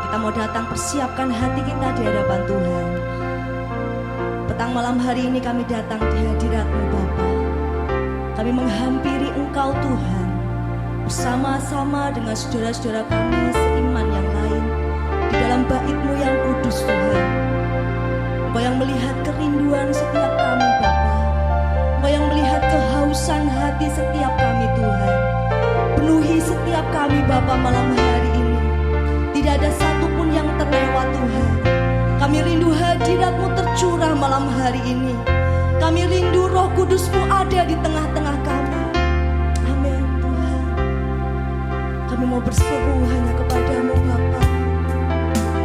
Kita mau datang persiapkan hati kita di hadapan Tuhan. Petang malam hari ini kami datang di hadirat-Mu Bapa. Kami menghampiri Engkau Tuhan, bersama-sama dengan saudara-saudara kami seiman yang lain di dalam bait-Mu yang kudus Tuhan. Engkau yang melihat kerinduan setiap kami Bapa. Engkau yang melihat kehausan hati setiap kami Tuhan. Penuhi setiap kami Bapa malam hari ini. Tidak ada satupun yang terlewat Tuhan. Kami rindu hadirat-Mu tercurah malam hari ini. Kami rindu Roh Kudus-Mu ada di tengah-tengah kami. Amin Tuhan. Kami mau berseru hanya kepada-Mu Bapa,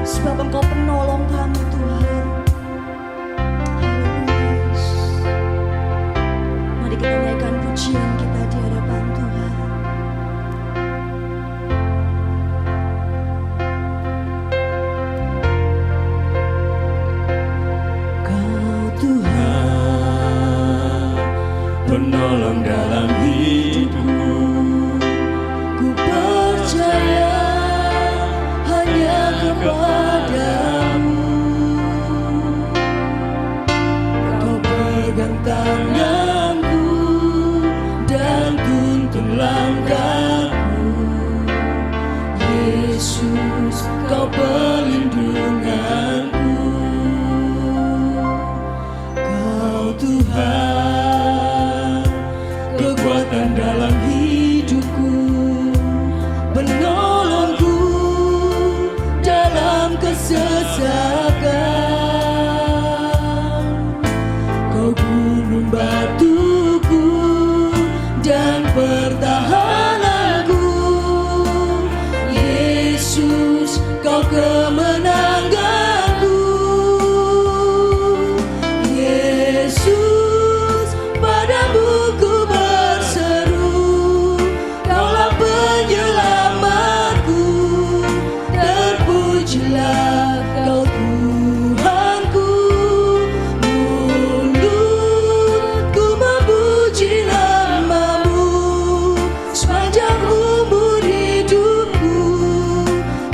sebab Engkau penolong kami Tuhan. Haleluya. Mari kita naikkan pujian kita di hadapan Tuhan. Penolong dalam hidupku, Ku percaya hanya kepada-Mu. Kau pegang tanganku dan tuntun langkahku. Yesus, Kau pelindunganku. Kau Tuhan, kekuatan dalam hidupku, penolongku dalam kesesakan. Kau gunung batuku dan pertahananku. Yesus, Kau kemenanganku. Yesus, padamu ku berseru, Kaulah penyelamatku. Terpujilah Kau Tuhanku. Mulutku memuji nama-Mu sepanjang umur hidupku.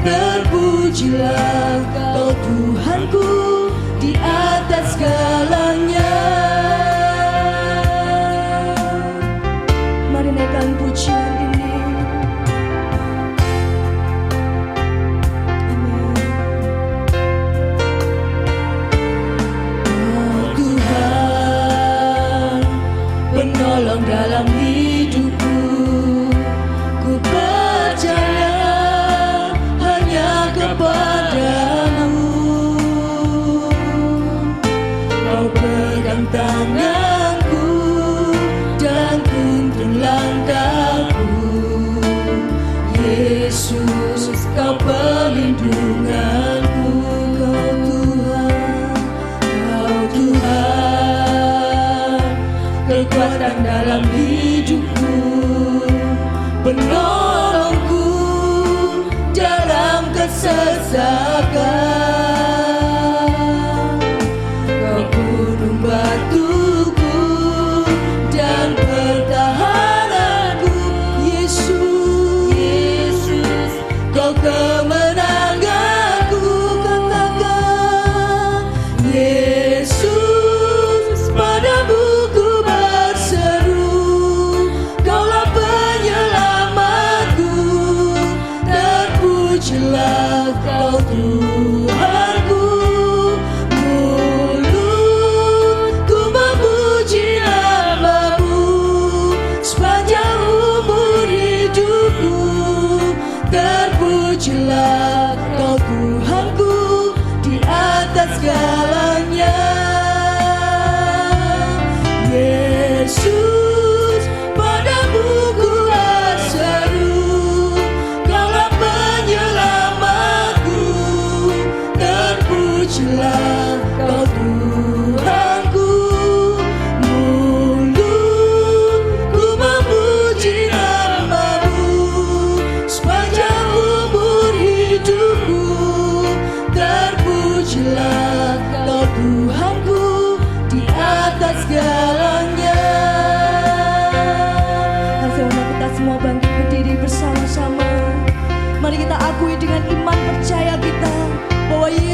Terpujilah Kau Tuhanku di atas segalanya. Mari naikkan pujian ini. Amin. Oh Tuhan, penolong dalam hidupku, ku percaya hanya kepada-Mu. Kau pegang tanganku dan tuntun langkahku. Yesus, Kau pelindunganku. Kau Tuhan, kekuatan dalam hidupku, penolongku dalam kesesakan. Kau gunung batuku dan pertahananku. Yesus, Kau kemenanganku. Katakan, Yesus, padamu ku berseru, Kaulah penyelamatku. Terpujilah Kau Tuhanku. Mulutku memuji nama-Mu sepanjang umur hidupku. Terpujilah Kau Tuhanku di atas segalanya. Yesus, padamu ku berseru, Kaulah penyelamatku. Terpujilah Kau Tuhanku. Mulutku memuji nama-Mu sepanjang umur hidupku. Terpujilah Kau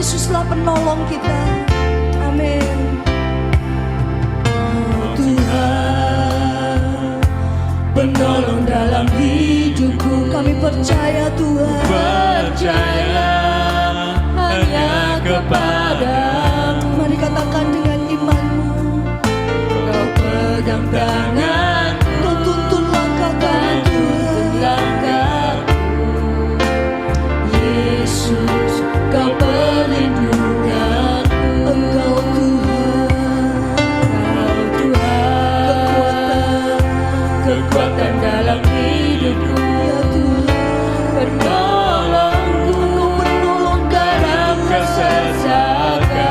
Yesuslah penolong kita. Amin. Tuhan, penolong dalam hidupku. Kami percaya Tuhan. Percaya hanya kepadamu. Mari katakan dengan imanmu. Kau pegang tanganku, Kau tuntun langkah kami Tuhan. langkahku. Yesus, Kau perlindunganku. Engkau Tuhan, Kekuatan dalam hidupku. ya Tuhan. Penolongku Engkau penolong dalam kesesakan.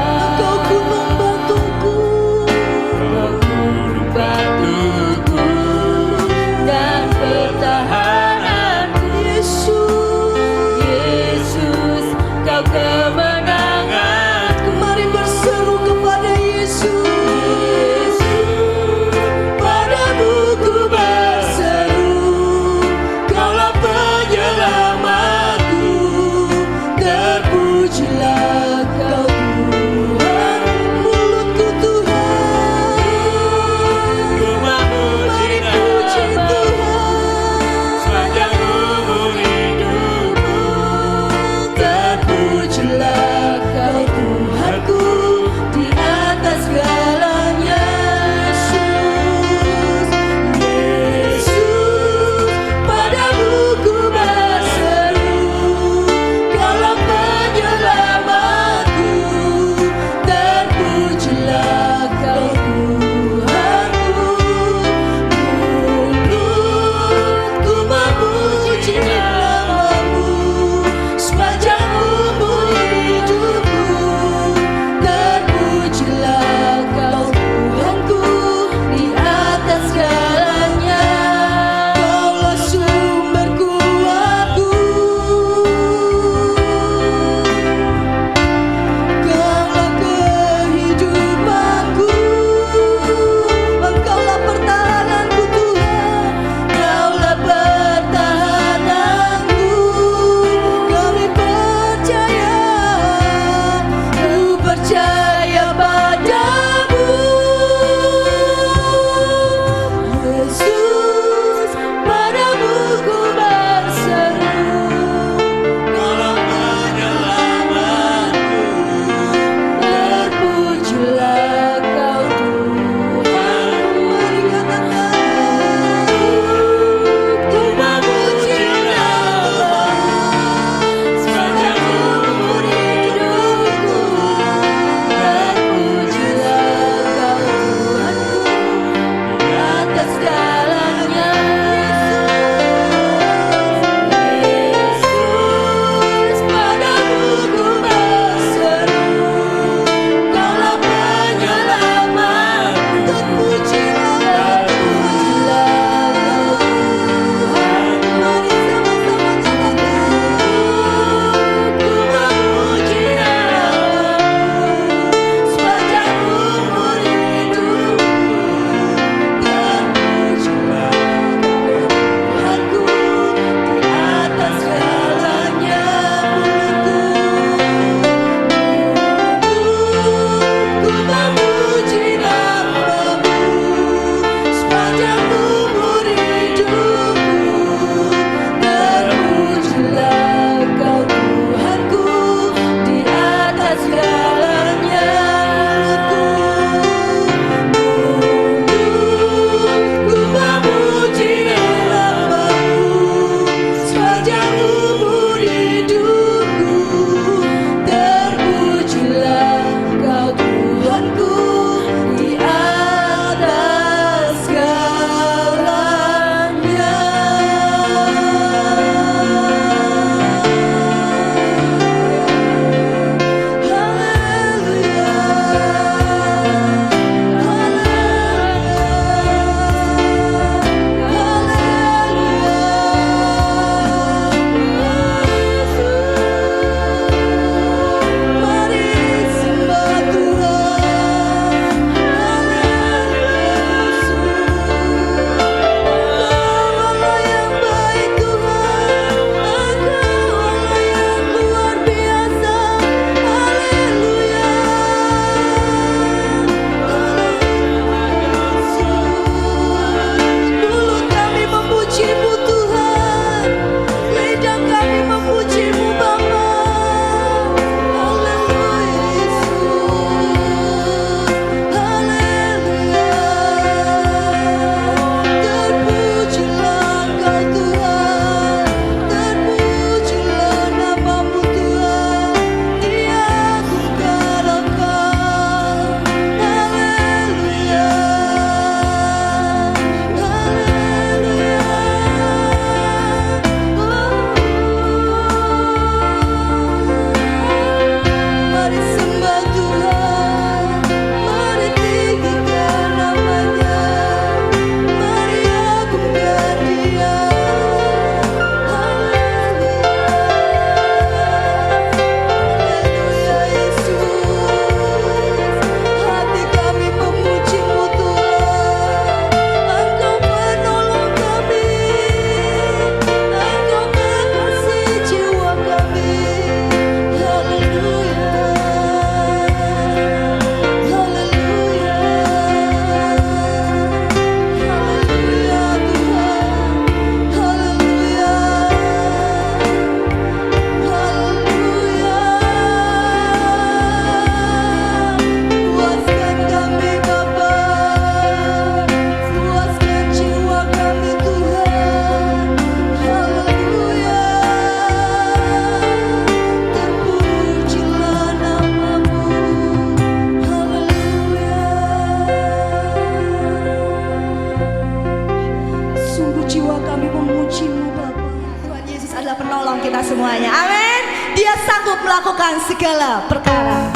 Amin. Dia sanggup melakukan segala perkara.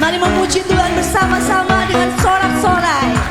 Mari memuji Tuhan bersama-sama dengan sorak-sorai.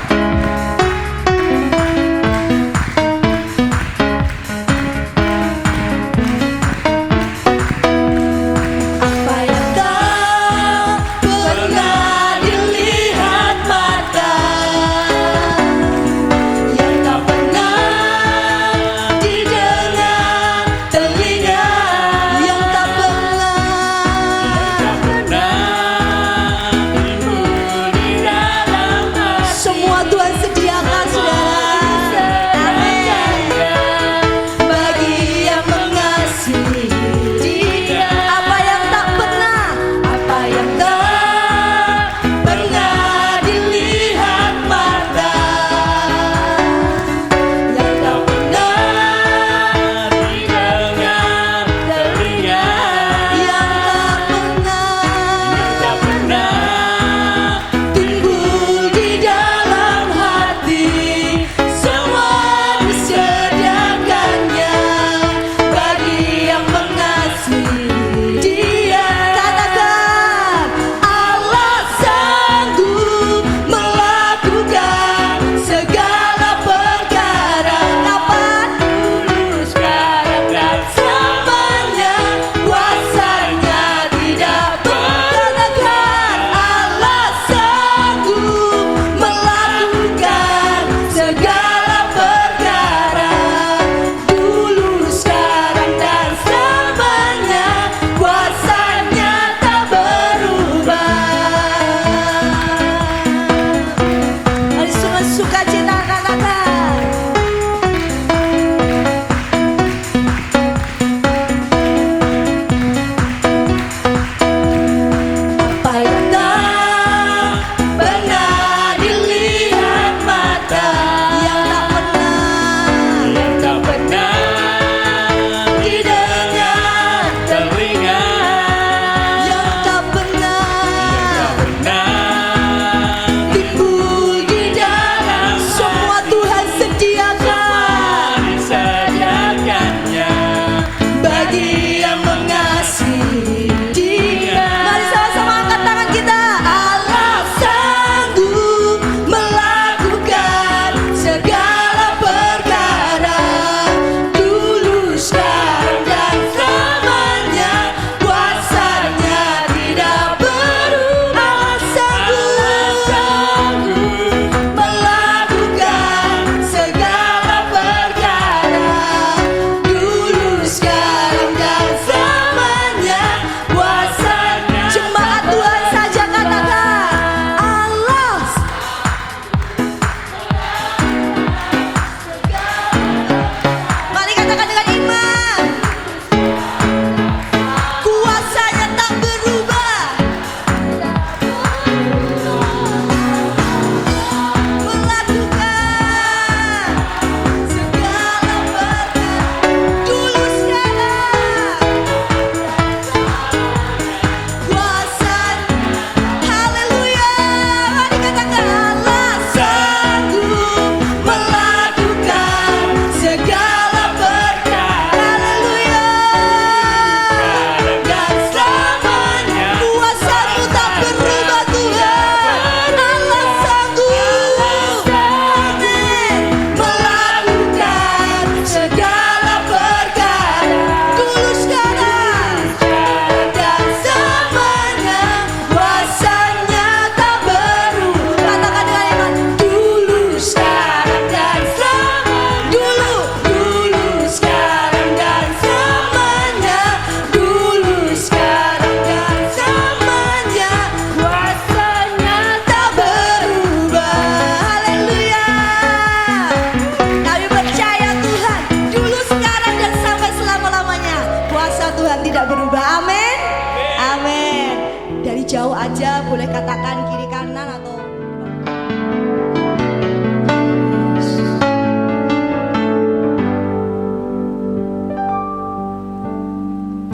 jauh aja, boleh katakan kiri kanan atau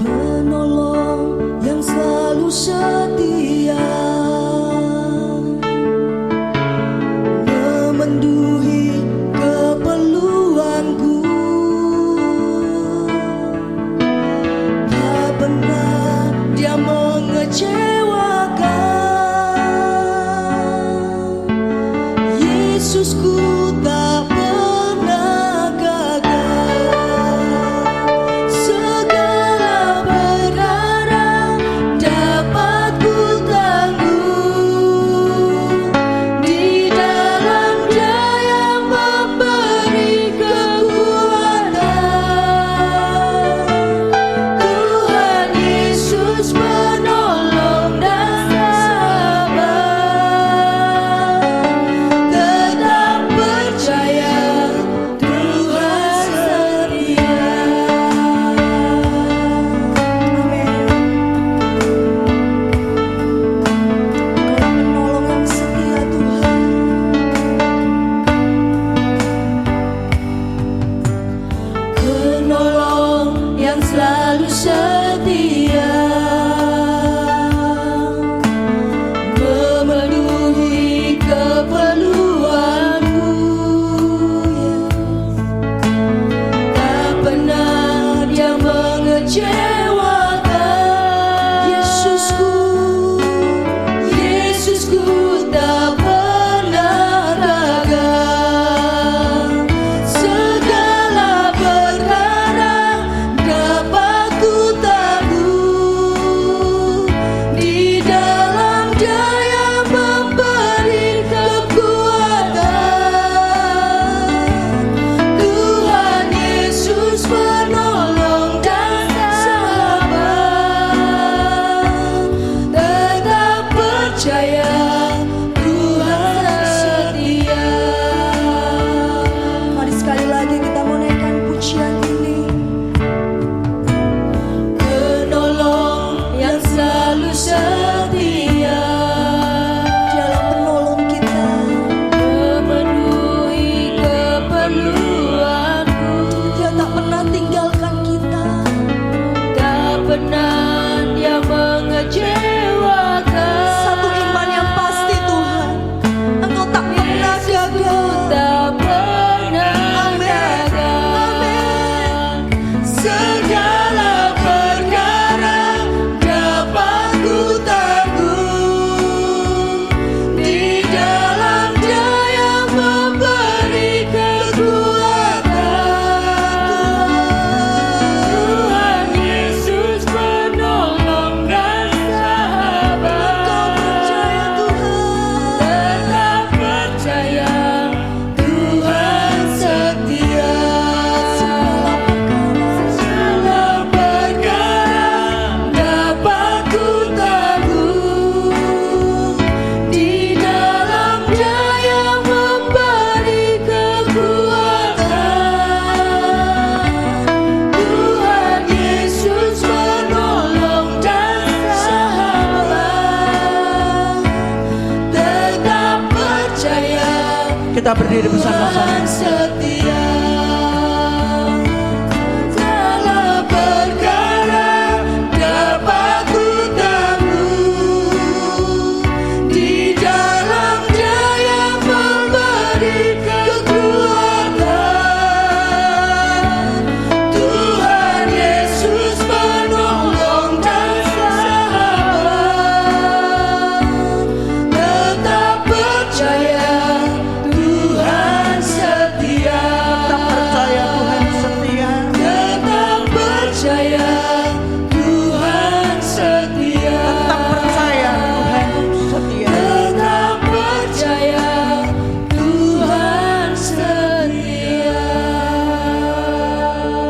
penolong yang selalu setia, memenuhi keperluanku, selalu setia memenuhi keperluanku, tak pernah Dia mengecewakan. Yesusku tak pernah gagal. Segala perkara dapat ku tanggung di dalam Dia yang memberi kekuatan. Tuhan Yesus penolong dan sahabat, tetap percaya Tuhan setia. Mari sekali lagi kita mau naikkan pujian ini. Penolong yang selalu setia, Dialah penolong kita. memenuhi keperluanku, Dia tak pernah tinggalkan kita. tak pernah Dia mengecewakan. Satu iman yang pasti Tuhan, Engkau tak pernah gagal. Tak pernah Amin. gagal. Segala perkara dapat ku tanggung di dalam Dia yang memberi kekuatan. Tuhan Yesus penolong dan sahabat, tetap percaya Tuhan setia. Segala perkara dapat ku tanggung di dalam Dia yang memberi kekuatan. Tuhan Yesus penolong dan sahabat, tetap percaya Kita berdiri bersama-sama. Tuhan setia. Segala perkara dapat ku tanggung di dalam Dia yang memberi kekuatan. Tuhan Yesus penolong dan sahabat, tetap percaya Tuhan setia. Tetap percaya Tuhan setia. Tetap percaya Tuhan setia. Tetap percaya Tuhan setia. Tetap percaya Tuhan setia.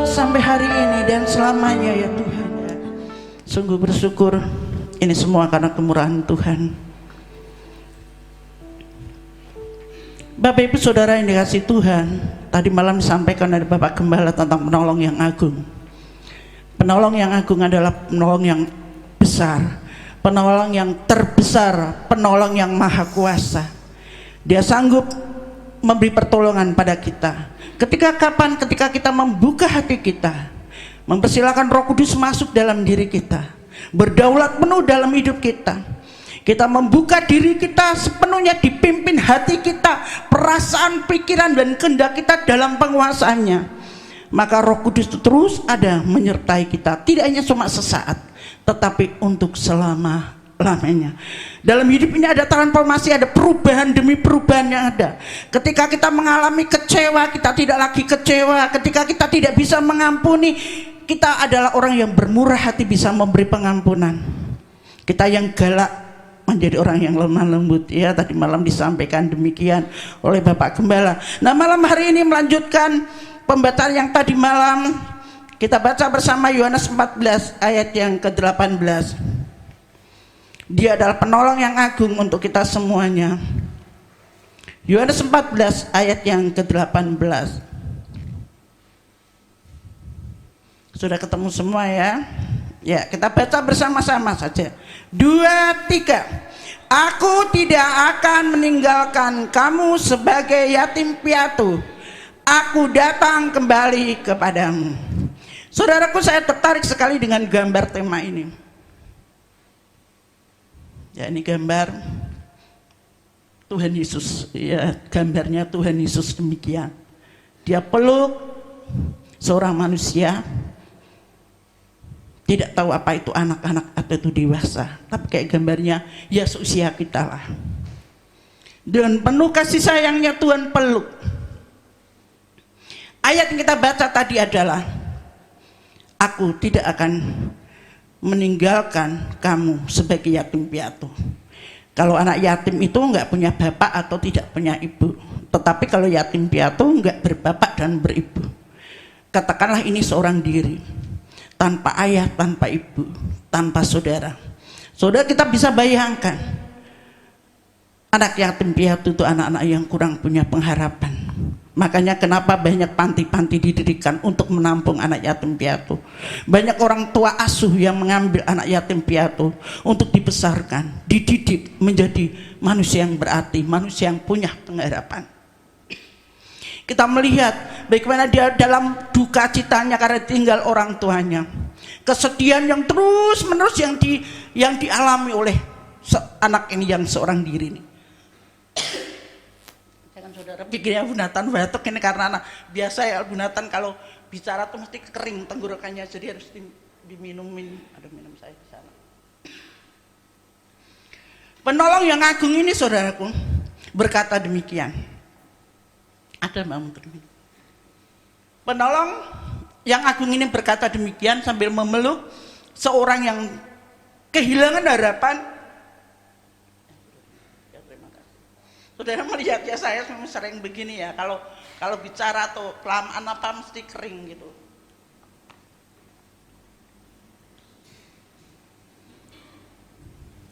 Sampai hari ini dan selamanya ya Tuhan. Sungguh bersyukur ini semua karena kemurahan Tuhan. Bapak Ibu Saudara yang dikasihi Tuhan, tadi malam disampaikan dari Bapak Gembala tentang penolong yang agung. Penolong yang agung adalah penolong yang besar, penolong yang terbesar, penolong yang maha kuasa. Dia sanggup memberi pertolongan pada kita. Ketika kita membuka hati kita, mempersilakan Roh Kudus masuk dalam diri kita, berdaulat penuh dalam hidup kita. Kita membuka diri kita sepenuhnya, dipimpin hati kita, perasaan, pikiran, dan kehendak kita dalam penguasaannya. Maka Roh Kudus itu terus ada menyertai kita, tidak hanya cuma sesaat, tetapi untuk selama-lamanya. Dalam hidup ini ada transformasi, ada perubahan demi perubahan yang ada. Ketika kita mengalami kecewa, kita tidak lagi kecewa. Ketika kita tidak bisa mengampuni, kita adalah orang yang bermurah hati, bisa memberi pengampunan. Kita yang galak menjadi orang yang lemah lembut. Ya, tadi malam disampaikan demikian oleh Bapak Gembala. Nah, malam hari ini melanjutkan pembacaan yang tadi malam kita baca bersama Yohanes 14 ayat yang ke-18. Dia adalah penolong yang agung untuk kita semuanya. Yohanes 14 ayat yang ke-18. Sudah ketemu semua ya? Ya, kita baca bersama-sama saja. 2, 3. Aku tidak akan meninggalkan kamu sebagai yatim piatu. Aku datang kembali kepadamu. Saudaraku, saya tertarik sekali dengan gambar tema ini. Ya, ini gambar Tuhan Yesus. Ya, gambarnya Tuhan Yesus demikian. Dia peluk seorang manusia, tidak tahu apa itu anak-anak atau itu dewasa, tapi kayak gambarnya ya seusia kita lah. Dan penuh kasih sayangnya Tuhan peluk. Ayat yang kita baca tadi adalah, aku tidak akan meninggalkan kamu sebagai yatim piatu. Kalau anak yatim itu enggak punya bapak atau tidak punya ibu. Tetapi kalau yatim piatu enggak berbapak dan beribu. Katakanlah ini seorang diri, tanpa ayah, tanpa ibu, tanpa saudara. Saudara, kita bisa bayangkan, anak yatim piatu itu anak-anak yang kurang punya pengharapan. Makanya kenapa banyak panti-panti didirikan untuk menampung anak yatim piatu. Banyak orang tua asuh yang mengambil anak yatim piatu untuk dibesarkan, dididik menjadi manusia yang berarti, manusia yang punya pengharapan. Kita melihat bagaimana dia dalam duka citanya karena tinggal orang tuanya, kesedihan yang terus menerus yang dialami oleh anak ini yang seorang diri ini. Jangan saudara pikirnya Bunatan batuk ini karena anak biasa ya. Bunatan kalau bicara tuh mesti kering tenggorokannya, jadi harus diminumin. Ada minum saya di sana. Penolong yang agung ini, saudaraku, berkata demikian. Ada Mbak Menteri. Penolong yang agung ini berkata demikian sambil memeluk seorang yang kehilangan harapan. Ya, terima kasih. Saudara melihat ya, saya sering begini ya, kalau bicara tuh kelamaan apa mesti kering gitu.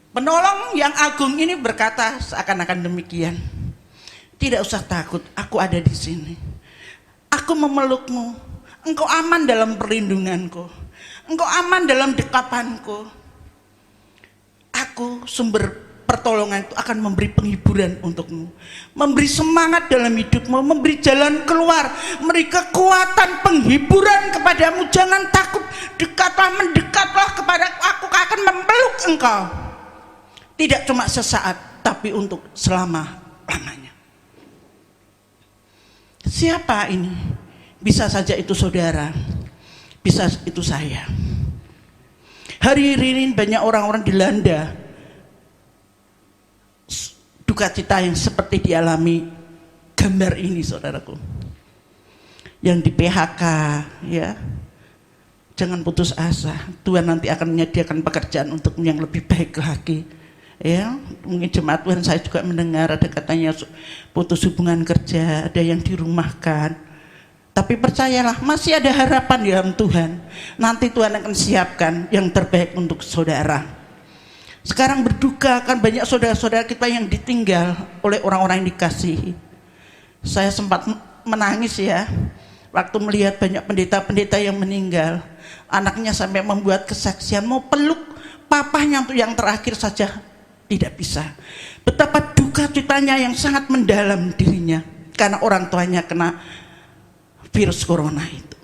Penolong yang agung ini berkata seakan-akan demikian. Tidak usah takut, aku ada di sini. Aku memelukmu. Engkau aman dalam perlindunganku. Engkau aman dalam dekapanku. Aku sumber pertolongan itu akan memberi penghiburan untukmu, memberi semangat dalam hidupmu, memberi jalan keluar, memberi kekuatan penghiburan kepadamu. Jangan takut, mendekatlah kepada aku akan memeluk engkau. Tidak cuma sesaat, tapi untuk selama-lamanya. Siapa ini? Bisa saja itu saudara, bisa itu saya. Hari ini banyak orang-orang dilanda duka cita yang seperti dialami gambar ini, saudaraku. Yang di PHK, ya. Jangan putus asa. Tuhan nanti akan menyediakan pekerjaan untuk yang lebih baik lagi. Ya, mungkin jemaat Tuhan saya juga mendengar ada katanya putus hubungan kerja, ada yang dirumahkan. Tapi percayalah, masih ada harapan di dalam Tuhan. Nanti Tuhan akan siapkan yang terbaik untuk saudara. Sekarang berduka kan banyak saudara-saudara kita yang ditinggal oleh orang-orang yang dikasihi. Saya sempat menangis ya, waktu melihat banyak pendeta-pendeta yang meninggal. Anaknya sampai membuat kesaksian, mau peluk papahnya untuk yang terakhir saja tidak bisa. Betapa duka citanya yang sangat mendalam dirinya karena orang tuanya kena virus corona itu.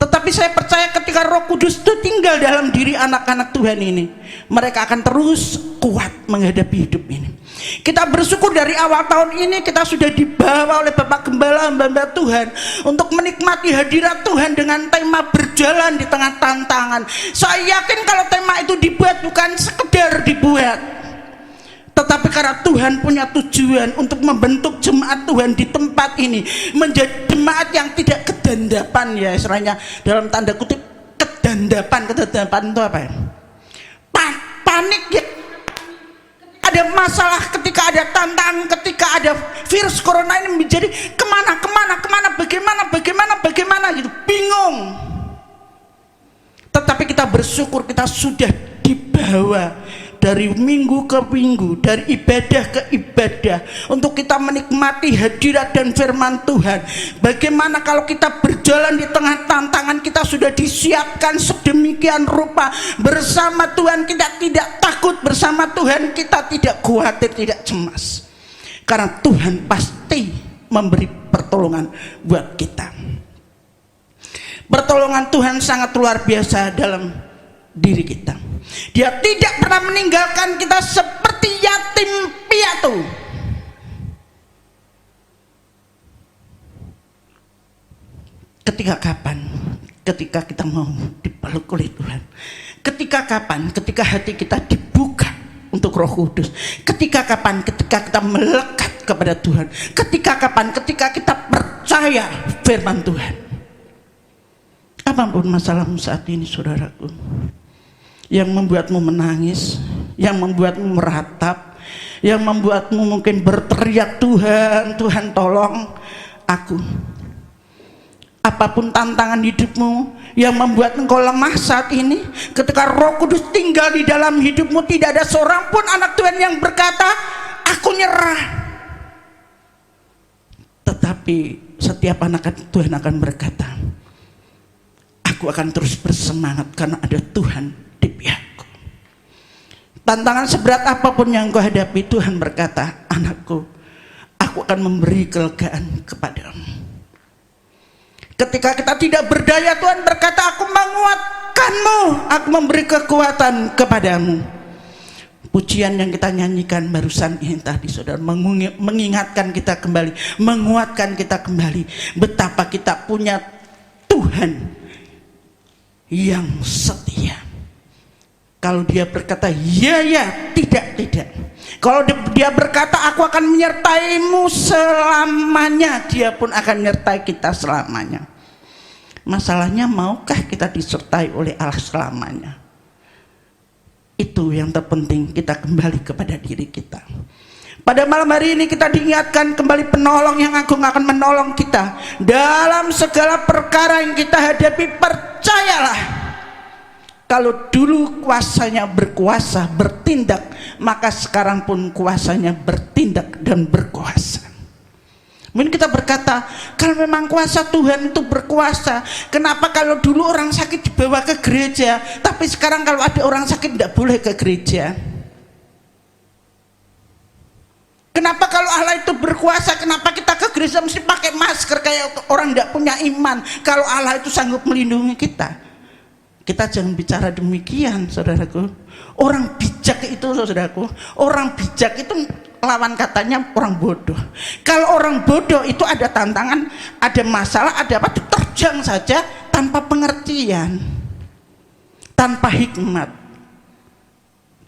Tetapi saya percaya ketika Roh Kudus itu tinggal dalam diri anak-anak Tuhan ini, mereka akan terus kuat menghadapi hidup ini. Kita bersyukur dari awal tahun ini kita sudah dibawa oleh Bapak Gembala hamba Tuhan untuk menikmati hadirat Tuhan dengan tema berjalan di tengah tantangan. Saya yakin kalau tema itu dibuat bukan sekedar dibuat, tetapi karena Tuhan punya tujuan untuk membentuk jemaat Tuhan di tempat ini menjadi jemaat yang tidak kedandapan, ya istilahnya dalam tanda kutip kedandapan itu apa ya? Panik ya. Ada masalah, ketika ada tantangan, ketika ada virus corona ini menjadi kemana, bagaimana gitu, bingung. Tetapi kita bersyukur kita sudah dibawa dari minggu ke minggu, dari ibadah ke ibadah untuk kita menikmati hadirat dan firman Tuhan. Bagaimana kalau kita berjalan di tengah tantangan, kita sudah disiapkan sedemikian rupa. Bersama Tuhan kita tidak takut, bersama Tuhan kita tidak khawatir, tidak cemas, karena Tuhan pasti memberi pertolongan buat kita. Pertolongan Tuhan sangat luar biasa dalam diri kita. Dia tidak pernah meninggalkan kita seperti yatim piatu. Ketika kapan? Ketika kita mau dipeluk oleh Tuhan. Ketika kapan? Ketika hati kita dibuka untuk Roh Kudus. Ketika kapan? Ketika kita melekat kepada Tuhan. Ketika kapan? Ketika kita percaya firman Tuhan. Apapun masalahmu saat ini, saudaraku, yang membuatmu menangis, yang membuatmu meratap, yang membuatmu mungkin berteriak, Tuhan, Tuhan tolong aku. Apapun tantangan hidupmu yang membuat engkau lemah saat ini, ketika Roh Kudus tinggal di dalam hidupmu, tidak ada seorang pun anak Tuhan yang berkata, aku nyerah. Tetapi setiap anak Tuhan akan berkata, aku akan terus bersemangat karena ada Tuhan di pihakku. Tantangan seberat apapun yang kau hadapi, Tuhan berkata, anakku, aku akan memberi kelegaan kepadamu. Ketika kita tidak berdaya, Tuhan berkata, aku menguatkanmu, aku memberi kekuatan kepadamu. Pujian yang kita nyanyikan barusan ini tadi, saudara, mengingatkan kita kembali, menguatkan kita kembali betapa kita punya Tuhan yang setia. Kalau dia berkata ya, ya, tidak, tidak. Kalau dia berkata aku akan menyertaimu selamanya, dia pun akan menyertai kita selamanya. Masalahnya, maukah kita disertai oleh Allah selamanya? Itu yang terpenting, kita kembali kepada diri kita. Pada malam hari ini kita diingatkan kembali penolong yang agung akan menolong kita dalam segala perkara yang kita hadapi. Percayalah, kalau dulu kuasanya berkuasa, bertindak, maka sekarang pun kuasanya bertindak dan berkuasa. Mungkin kita berkata, kalau memang kuasa Tuhan itu berkuasa, kenapa kalau dulu orang sakit dibawa ke gereja, tapi sekarang kalau ada orang sakit tidak boleh ke gereja? Kenapa kalau Allah itu berkuasa, kenapa kita ke gereja mesti pakai masker kayak orang tidak punya iman? Kalau Allah itu sanggup melindungi kita. Kita jangan bicara demikian, saudaraku. Orang bijak itu, saudaraku, orang bijak itu lawan katanya orang bodoh. Kalau orang bodoh itu ada tantangan, ada masalah, ada apa, diterjang saja tanpa pengertian, tanpa hikmat.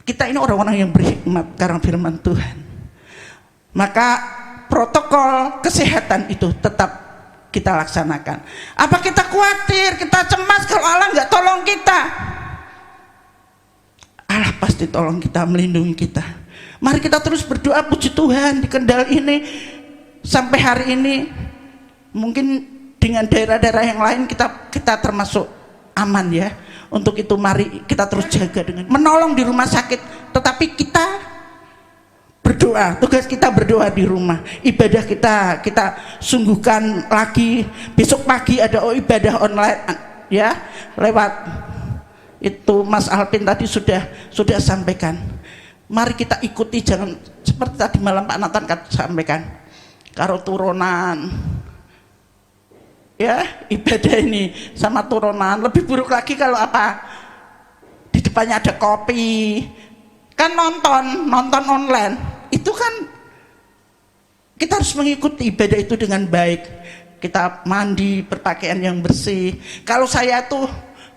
Kita ini orang-orang yang berhikmat karena firman Tuhan. Maka protokol kesehatan itu tetap kita laksanakan. Apa kita khawatir, kita cemas kalau Allah nggak tolong kita? Allah pasti tolong kita, melindungi kita. Mari kita terus berdoa, puji Tuhan di Kendal ini sampai hari ini. Mungkin dengan daerah-daerah yang lain kita termasuk aman ya. Untuk itu mari kita terus jaga dengan menolong di rumah sakit. Tetapi kita berdoa, tugas kita berdoa di rumah. Ibadah kita sungguhkan lagi. Besok pagi ada ibadah online ya, lewat itu Mas Alvin tadi sudah sampaikan. Mari kita ikuti, jangan seperti tadi malam Pak Nathan sampaikan karo turunan ya, ibadah ini sama turunan. Lebih buruk lagi kalau apa, di depannya ada kopi, kan nonton online. Itu kan kita harus mengikuti ibadah itu dengan baik. Kita mandi, berpakaian yang bersih. Kalau saya tuh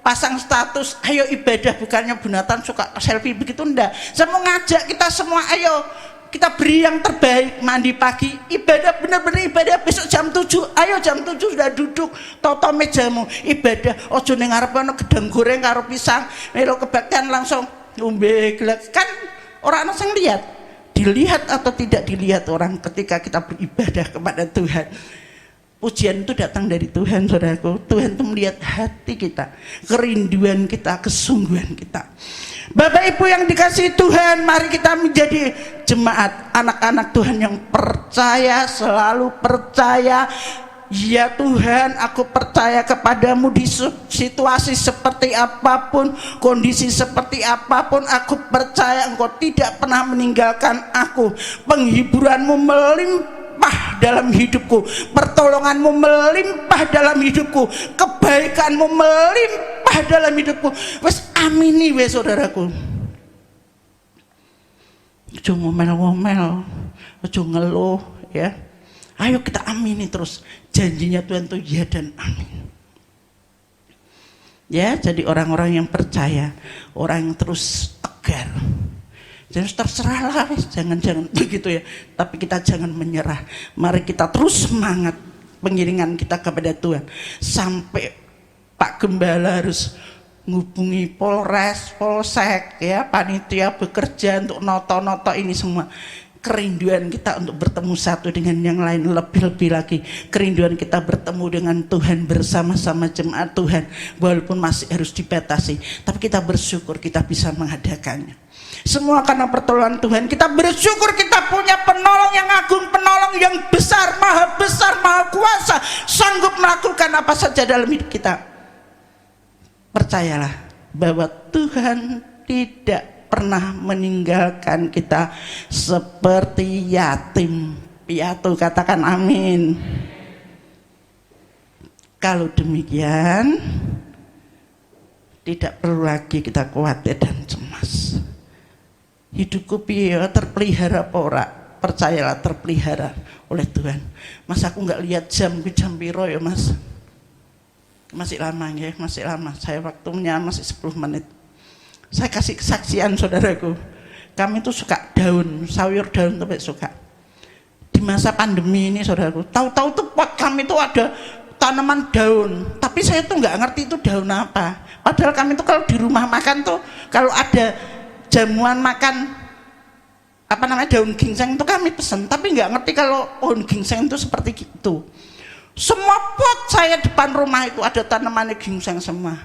pasang status, ayo ibadah, bukannya Bu Nathan suka selfie begitu, enggak. Saya mau ngajak kita semua, ayo kita beri yang terbaik. Mandi pagi, ibadah, benar-benar ibadah. Besok jam 7, ayo jam 7 sudah duduk, toto mejamu, ibadah. Ojo ning ngarep ana gedang goreng karo pisang, melo kebaktian langsung ngombe gelas. Kan orang ana sing lihat. Dilihat atau tidak dilihat orang ketika kita beribadah kepada Tuhan. Pujian itu datang dari Tuhan, saudaraku. Tuhan itu melihat hati kita, kerinduan kita, kesungguhan kita. Bapak Ibu yang dikasihi Tuhan, mari kita menjadi jemaat anak-anak Tuhan yang percaya, selalu percaya. Ya Tuhan, aku percaya kepadamu di situasi seperti apapun, kondisi seperti apapun, aku percaya Engkau tidak pernah meninggalkan aku. Penghiburanmu melimpah melimpah dalam hidupku, pertolonganmu melimpah dalam hidupku, kebaikanmu melimpah dalam hidupku. Wes amini wes saudaraku. Ojo ngomel-ngomel, ojo ngeluh ya. Ayo kita amini terus janjinya Tuhan itu ya dan amin. Ya, jadi orang-orang yang percaya, orang yang terus tegar. Jadi terserahlah, jangan begitu ya. Tapi kita jangan menyerah. Mari kita terus semangat pengiringan kita kepada Tuhan. Sampai Pak Gembala harus menghubungi Polres, Polsek, ya, panitia bekerja untuk noto-noto ini semua. Kerinduan kita untuk bertemu satu dengan yang lain, lebih-lebih lagi kerinduan kita bertemu dengan Tuhan bersama-sama jemaat Tuhan, walaupun masih harus dibatasi, tapi kita bersyukur kita bisa mengadakannya. Semua karena pertolongan Tuhan. Kita bersyukur kita punya penolong yang agung, penolong yang besar, maha kuasa, sanggup melakukan apa saja dalam hidup kita. Percayalah bahwa Tuhan tidak pernah meninggalkan kita seperti yatim piatu. Katakan amin. Kalau demikian, tidak perlu lagi kita khawatir dan cemas. Hidupku piye terpelihara apa ora? Percayalah terpelihara oleh Tuhan. Mas, aku nggak lihat jam piro ya Mas. Masih lama ya, masih lama. Saya waktunya masih 10 menit. Saya kasih kesaksian saudaraku. Kami tuh suka daun, sayur daun tuh suka. Di masa pandemi ini saudaraku, tahu-tahu tuh pot kami tuh ada tanaman daun. Tapi saya tuh nggak ngerti itu daun apa. Padahal kami tuh kalau di rumah makan tuh, kalau ada jamuan makan apa namanya daun ginseng itu kami pesen. Tapi nggak ngerti kalau pohon ginseng itu seperti itu. Semua pot saya depan rumah itu ada tanaman ginseng semua.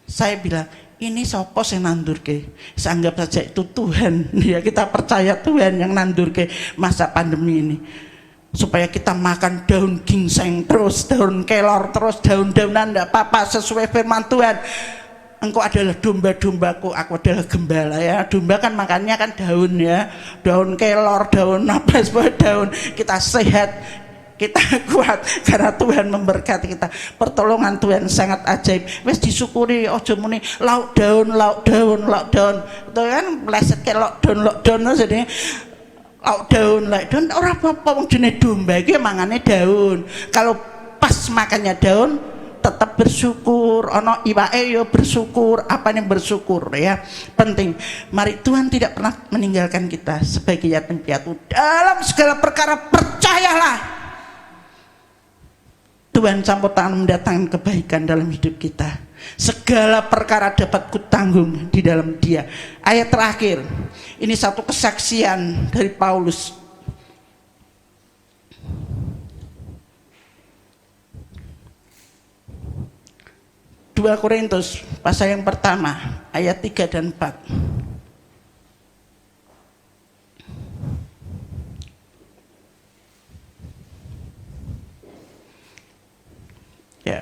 Saya bilang, ini sopo sing nandurke. Saya anggap saja itu Tuhan. Ya, kita percaya Tuhan yang nandurke masa pandemi ini. Supaya kita makan daun ginseng terus, daun kelor terus, daun-daunan enggak apa-apa sesuai firman Tuhan. Engkau adalah domba-dombaku, aku adalah gembala ya. Domba kan makannya kan daun ya. Daun kelor, daun apa semua daun. Kita sehat, kita kuat karena Tuhan memberkati kita. Pertolongan Tuhan sangat ajaib. Wes disyukuri, ojo muni lauk daun. Itu kan meleset ke lauk daun jadi lauk daun ora apa-apa wong jenenge domba iki mangane daun. Kalau pas makannya daun tetap bersyukur, ono iwake yo bersyukur, apa yang bersyukur ya. Penting. Mari, Tuhan tidak pernah meninggalkan kita sebagai yatim piatu. Dalam segala perkara percayalah Tuhan campur tangan mendatangkan kebaikan dalam hidup kita. Segala perkara dapat kutanggung di dalam Dia. Ayat terakhir, ini satu kesaksian dari Paulus. Dua Korintus pasal yang pertama ayat 3 dan 4. Ya,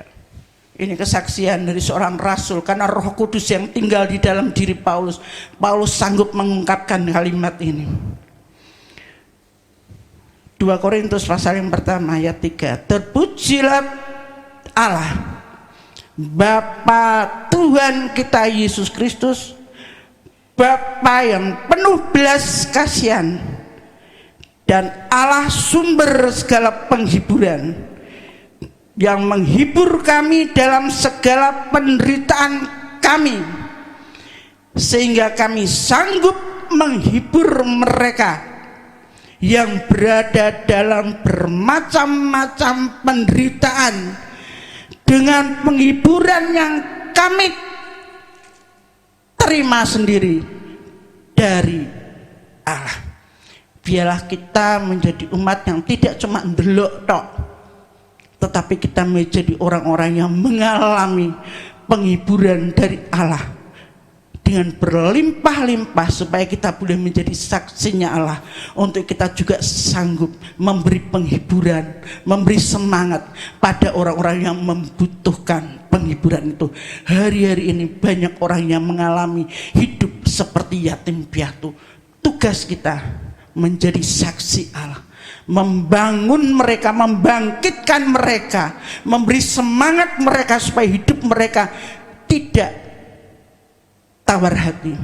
ini kesaksian dari seorang rasul karena Roh Kudus yang tinggal di dalam diri Paulus. Paulus sanggup mengungkapkan kalimat ini. 2 Korintus pasal yang pertama ayat 3. Terpujilah Allah, Bapa Tuhan kita Yesus Kristus, Bapa yang penuh belas kasihan dan Allah sumber segala penghiburan, yang menghibur kami dalam segala penderitaan kami, sehingga kami sanggup menghibur mereka yang berada dalam bermacam-macam penderitaan dengan penghiburan yang kami terima sendiri dari Allah. Biarlah kita menjadi umat yang tidak cuma ndelok tok, tetapi kita menjadi orang-orang yang mengalami penghiburan dari Allah dengan berlimpah-limpah, supaya kita boleh menjadi saksinya Allah, untuk kita juga sanggup memberi penghiburan, memberi semangat pada orang-orang yang membutuhkan penghiburan itu. Hari-hari ini banyak orang yang mengalami hidup seperti yatim piatu. Tugas kita menjadi saksi Allah, membangun mereka, membangkitkan mereka, memberi semangat mereka supaya hidup mereka tidak tawar hati,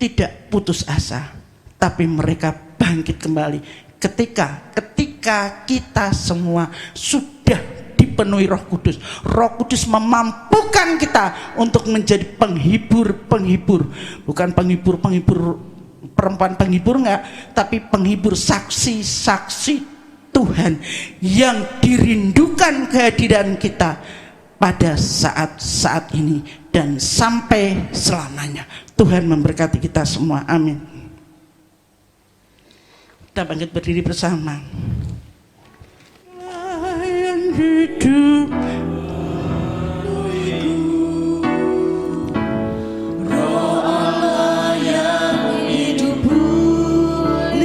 tidak putus asa, tapi mereka bangkit kembali ketika kita semua sudah dipenuhi Roh Kudus. Roh Kudus memampukan kita untuk menjadi penghibur, bukan penghibur perempuan penghibur enggak, tapi penghibur saksi-saksi Tuhan yang dirindukan kehadiran kita pada saat-saat ini dan sampai selamanya. Tuhan memberkati kita semua, amin. Kita bangkit berdiri bersama. Yang hidup Roh Allah yang hidup pulihkanku,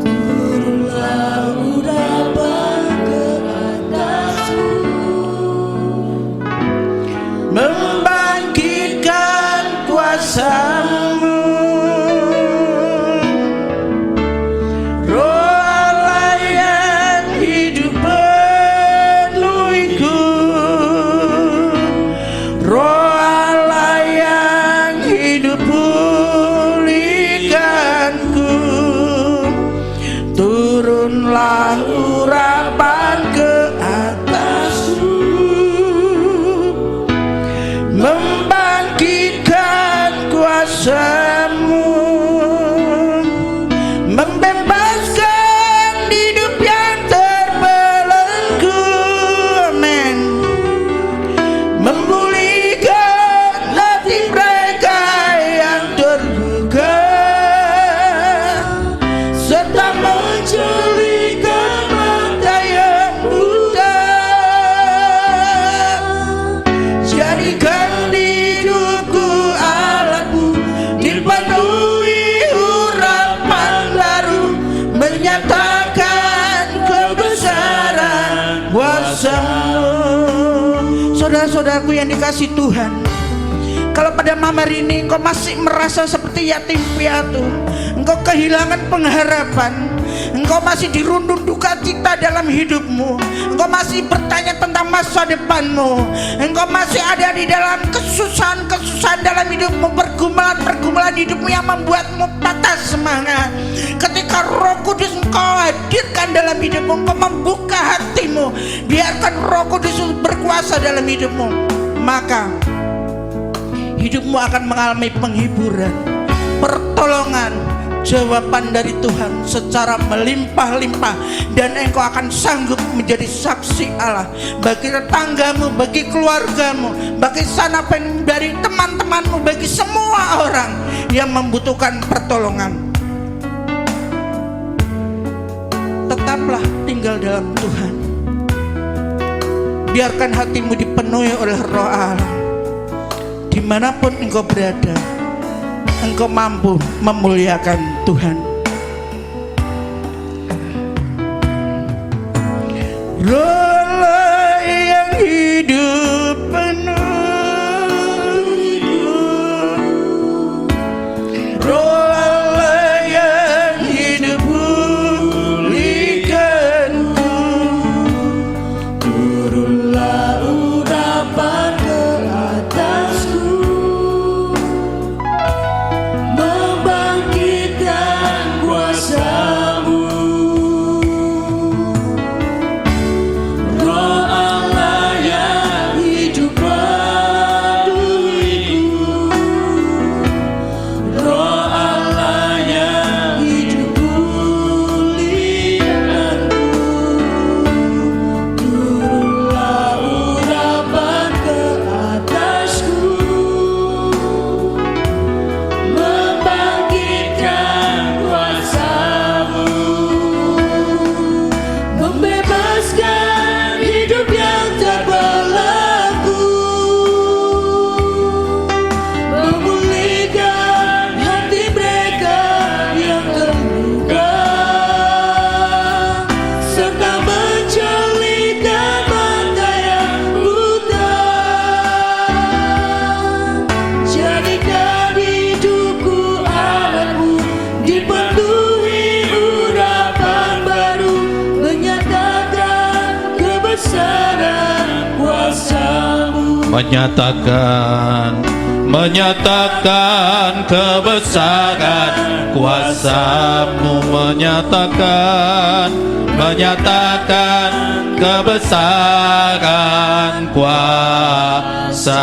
turunlah urapan ke atasku, membangkitkan kuasa-Mu. Roh Allah yang hidup penuhiku, Roh Allah yang hidup pulihkanku, turunlah urapan ke atasku, membangkitkan kuasa-Mu, membebaskan hidup yang terbelenggu, amin, memulihkan hati mereka yang terluka, serta menjelikan mata yang buta. Jadikan hidupku alatmu, dipenuhi urapan baru, menyatakan kebesaran kuasa-Mu. Saudara-saudaraku yang dikasih Tuhan, kalau pada malam hari ini engkau masih merasa seperti yatim piatu, engkau kehilangan pengharapan, engkau masih dirundung duka cita dalam hidupmu, engkau masih bertanya tentang masa depanmu, engkau masih ada di dalam kesusahan-kesusahan dalam hidupmu, pergumulan-pergumulan hidupmu yang membuatmu patah semangat. Ketika Roh Kudus engkau hadirkan dalam hidupmu, engkau membuka hatimu, biarkan Roh Kudus berkuasa dalam hidupmu, maka hidupmu akan mengalami penghiburan, pertolongan, jawaban dari Tuhan secara melimpah-limpah, dan engkau akan sanggup menjadi saksi Allah bagi tetanggamu, bagi keluargamu, bagi sanapen dari teman-temanmu, bagi semua orang yang membutuhkan pertolongan. Tetaplah tinggal dalam Tuhan, biarkan hatimu dipenuhi oleh Roh Allah. Dimanapun engkau berada, engkau mampu memuliakan Tuhan. Roh Allah yang hidup penuhiku, Roh Allah yang hidup pulihkanku, turunlah urapan ke atasku, membangkitkan kuasa-Mu. Roh Allah yang menyatakan kebesaran kuasa-Mu, menyatakan kebesaran kuasa-Mu.